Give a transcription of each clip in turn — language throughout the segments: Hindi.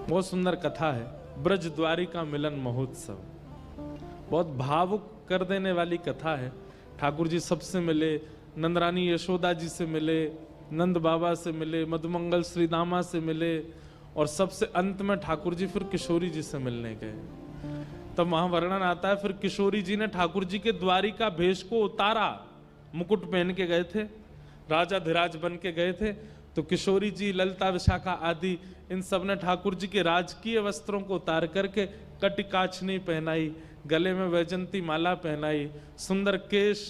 बहुत सुंदर कथा है, ब्रज द्वारिका मिलन महोत्सव। बहुत भावुक कर देने वाली कथा है। ठाकुर जी सबसे मिले, नंदरानी यशोदा जी से मिले, नंद बाबा से मिले, मधुमंगल श्री दामा से मिले, और सबसे अंत में ठाकुर जी फिर किशोरी जी से मिलने गए। तब वहां वर्णन आता है, फिर किशोरी जी ने ठाकुर जी के द्वारिका भेष को उतारा। मुकुट पहन के गए थे, राजा धीराज बन के गए थे, तो किशोरी जी, ललिता, विशाखा आदि इन सब ने ठाकुर जी के राजकीय वस्त्रों को उतार करके कटिकाचनी पहनाई, गले में वैजंती माला पहनाई, सुंदर केश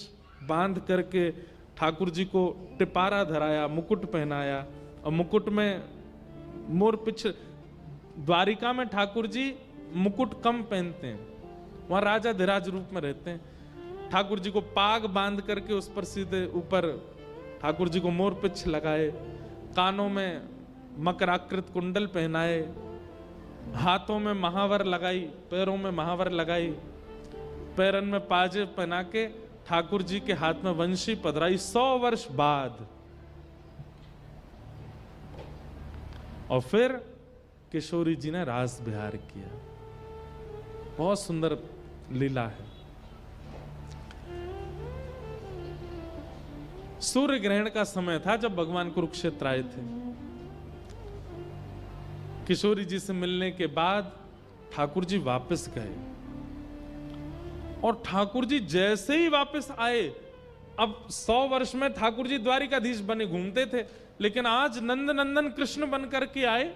बांध करके ठाकुर जी को टिपारा धराया, मुकुट पहनाया। और मुकुट में मोर पिछ, द्वारिका में ठाकुर जी मुकुट कम पहनते हैं, वहां राजा धीराज रूप में रहते हैं। ठाकुर जी को पाग बांध करके उस पर सीधे ऊपर ठाकुर जी को मोर पिछ लगाए, कानों में मकराकृत कुंडल पहनाए, हाथों में महावर लगाई, पैरों में महावर लगाई, पैरन में पाजे पहना के ठाकुर जी के हाथ में वंशी पधराई 100 वर्ष बाद। और फिर किशोरी जी ने रास विहार किया। बहुत सुंदर लीला है। सूर्य ग्रहण का समय था जब भगवान कुरुक्षेत्र आए थे। किशोरी जी से मिलने के बाद ठाकुर जी वापस गए, और ठाकुर जी जैसे ही वापस आए, अब 100 वर्ष में ठाकुर जी द्वारिकाधीश बने घूमते थे, लेकिन आज नंद नंदन कृष्ण बन करके आए।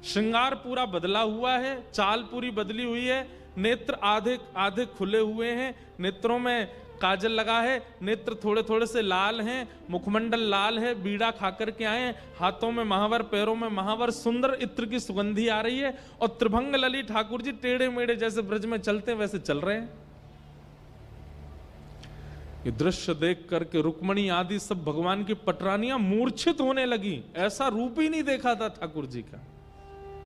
श्रृंगार पूरा बदला हुआ है, चाल पूरी बदली हुई है, नेत्र आधे आधे खुले हुए हैं, नेत्रों में काजल लगा है, नेत्र थोड़े थोड़े से लाल हैं, मुखमंडल लाल है, बीड़ा खा करके आए, हाथों में महावर, पैरों में महावर, सुंदर इत्र की सुगंधी आ रही है, और त्रिभंग लली ठाकुर जी टेढ़े मेढ़े जैसे ब्रज में चलते हैं वैसे चल रहे हैं। ये दृश्य देख करके रुक्मणी आदि सब भगवान की पटरानियां मूर्छित होने लगी। ऐसा रूप ही नहीं देखा था ठाकुर जी का।